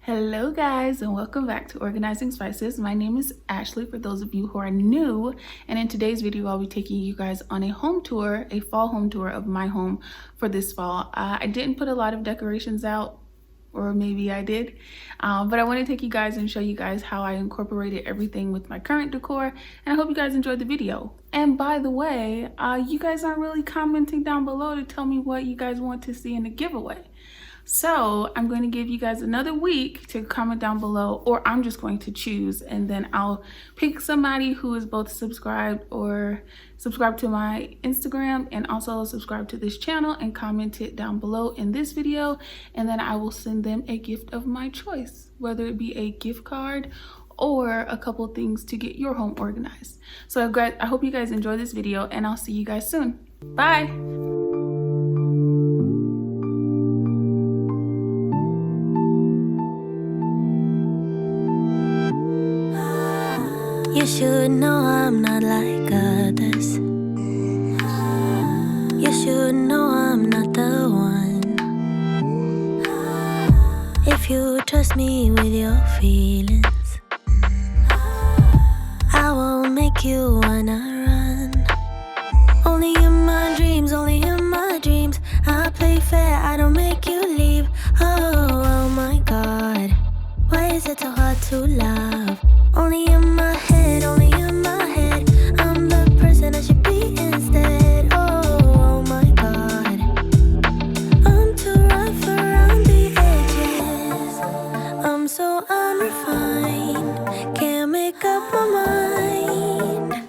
Hello guys, and welcome back to Organizing Spices. My name is Ashley for those of you who are new, and in today's video I'll be taking you guys on a home tour, a fall home tour of my home for this fall. I didn't put a lot of decorations out, or maybe I did, but I want to take you guys and show you guys how I incorporated everything with my current decor, and I hope you guys enjoyed the video. And by the way, you guys aren't really commenting down below to tell me what you guys want to see in the giveaway. So I'm going to give you guys another week to comment down below, or I'm just going to choose, and then I'll pick somebody who is both subscribed to my Instagram and also subscribe to this channel and comment it down below in this video, and then I will send them a gift of my choice, whether it be a gift card or a couple things to get your home organized. So guys, I hope you guys enjoy this video, and I'll see you guys soon. Bye. You should know I'm not like others. You should know I'm not the one. If you trust me with your feelings, I won't make you wanna run. Only in my dreams, only in my dreams. I play fair, I don't make you leave. Oh my God, why is it so hard to love? Only in my head, only in my head. I'm the person I should be instead. Oh my God, I'm too rough around the edges. I'm so unrefined, can't make up my mind.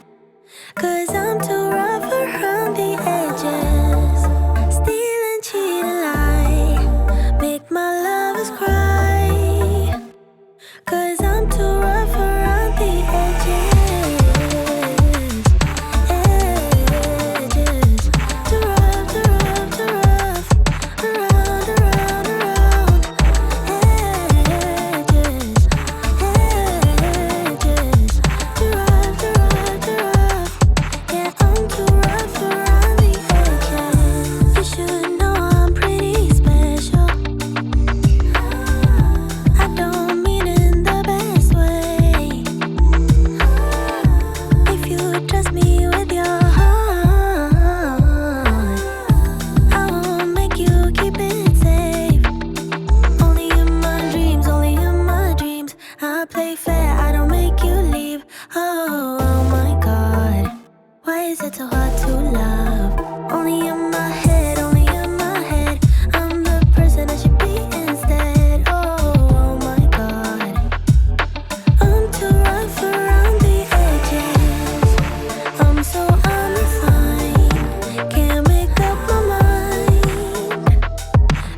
'Cause I'm too rough around the edges. Steal and cheat and lie, make my lovers cry. 'Cause I'm too rough around the edges. Too rough, too rough, too rough. Around, around, around. Edges. Too rough, too rough, too rough. Yeah, I'm too rough around the edges. You should know I'm pretty special. I don't mean in the best way. If you trust me with your heart, I won't make you keep it safe. Only in my dreams, only in my dreams. I play fair, I don't make you leave. Oh my God, why is it so hard to love? Only in my head, only in my head. I'm the person I should be instead. Oh my God, I'm too rough around the edges. I'm so unrefined, can't make up my mind.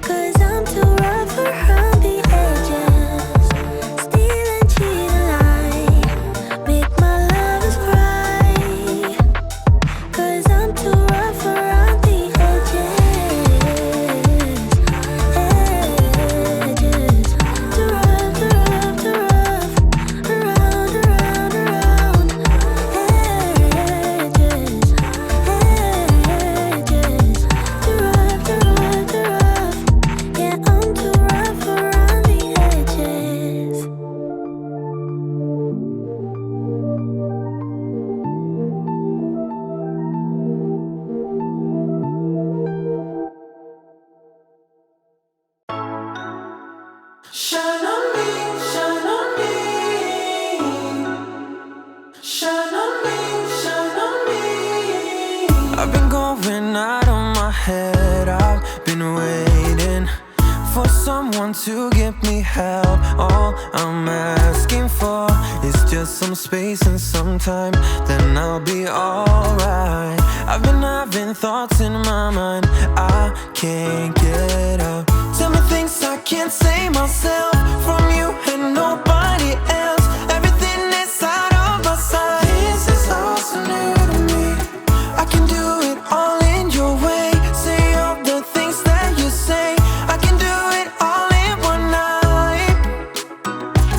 'Cause I'm too rough around the edges. Steal and cheat and lie, make my lovers cry. 'Cause I'm too rough around the edges. Too rough, too rough, too rough. Around, around, around. Edges. Too rough, too rough, too rough. Yeah, I'm too rough around the edges. Shine on me, shine on me. Shine on me, shine on me. I've been going out of my head. I've been waiting for someone to give me help. All I'm asking for is just some space and some time, then I'll be alright. I've been having thoughts in my mind I can't get out. Tell me things I can't say myself, from you and nobody else. Everything is out of my sight. This is all so new to me. I can do it all in your way. Say all the things that you say. I can do it all in one night.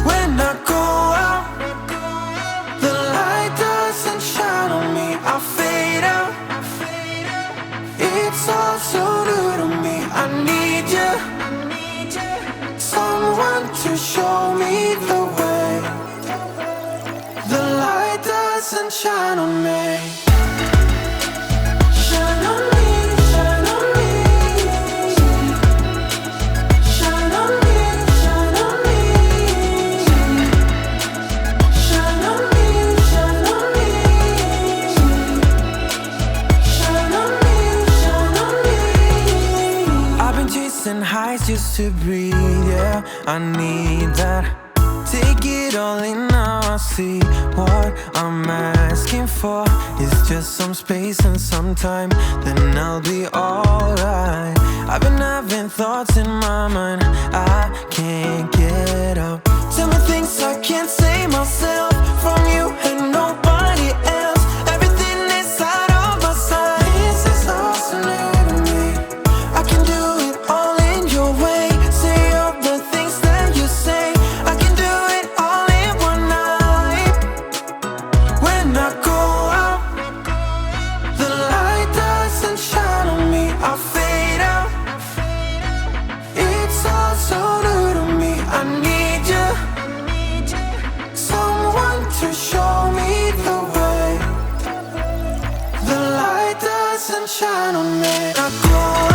When I go out, the light doesn't shine on me. I fade out. It's all so new to me. I need you. Someone to to show me the way. The light doesn't shine on me. Shine on me, shine on me. Shine on me, shine on me. Shine on me, shine on me. Shine on me, shine on me. I've been chasing highs just to breathe, yeah, I need that. Take it all in now, I see what I'm asking for. It's just some space and some time, then I'll be alright. I've been having thoughts in my mind I can't get out. Tell me things I can't say myself, from you and nobody else. Everything is out of my sight. This is all so new to me. I can do it all in your way. Say all the things that you say. I can do it all in one night. When I go out, the light doesn't shine on me. I fade out. It's all so new to me. I need you, someone to show me the way. The light doesn't shine on me. I go